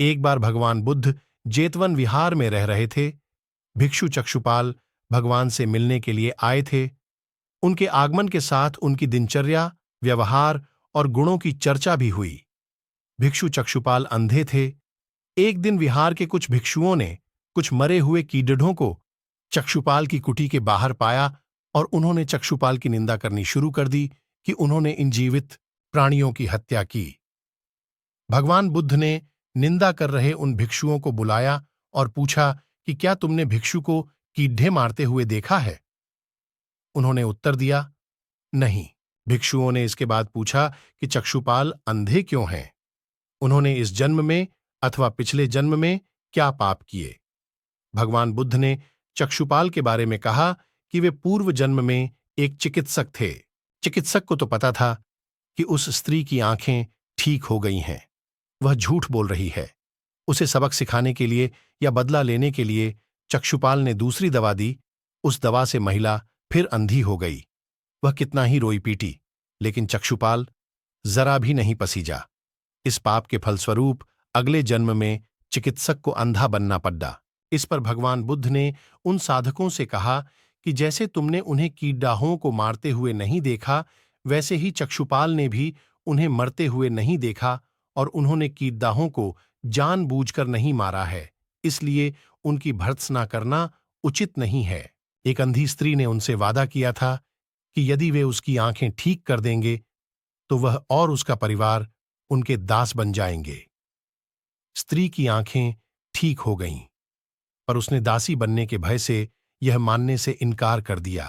एक बार भगवान बुद्ध जेतवन विहार में रह रहे थे। भिक्षु चक्षुपाल भगवान से मिलने के लिए आए थे। उनके आगमन के साथ उनकी दिनचर्या, व्यवहार और गुणों की चर्चा भी हुई। भिक्षु चक्षुपाल अंधे थे। एक दिन विहार के कुछ भिक्षुओं ने कुछ मरे हुए कीड़ों को चक्षुपाल की कुटी के बाहर पाया और उन्होंने चक्षुपाल की निंदा करनी शुरू कर दी कि उन्होंने इन जीवित प्राणियों की हत्या की। भगवान बुद्ध ने निंदा कर रहे उन भिक्षुओं को बुलाया और पूछा कि क्या तुमने भिक्षु को कीड़े मारते हुए देखा है? उन्होंने उत्तर दिया, नहीं। भिक्षुओं ने इसके बाद पूछा कि चक्षुपाल अंधे क्यों हैं? उन्होंने इस जन्म में अथवा पिछले जन्म में क्या पाप किए? भगवान बुद्ध ने चक्षुपाल के बारे में कहा कि वे पूर्व जन्म में एक चिकित्सक थे। चिकित्सक को तो पता था कि उस स्त्री की आंखें ठीक हो गई हैं। वह झूठ बोल रही है। उसे सबक सिखाने के लिए या बदला लेने के लिए चक्षुपाल ने दूसरी दवा दी। उस दवा से महिला फिर अंधी हो गई। वह कितना ही रोई पीटी, लेकिन चक्षुपाल जरा भी नहीं पसीजा। इस पाप के फलस्वरूप अगले जन्म में चिकित्सक को अंधा बनना पड़ा। इस पर भगवान बुद्ध ने उन साधकों से कहा कि जैसे तुमने उन्हें कीड़ों को मारते हुए नहीं देखा, वैसे ही चक्षुपाल ने भी उन्हें मरते हुए नहीं देखा और उन्होंने कीड़ों को जानबूझकर नहीं मारा है, इसलिए उनकी भर्त्सना करना उचित नहीं है। एक अंधी स्त्री ने उनसे वादा किया था कि यदि वे उसकी आंखें ठीक कर देंगे तो वह और उसका परिवार उनके दास बन जाएंगे। स्त्री की आंखें ठीक हो गईं, पर उसने दासी बनने के भय से यह मानने से इनकार कर दिया।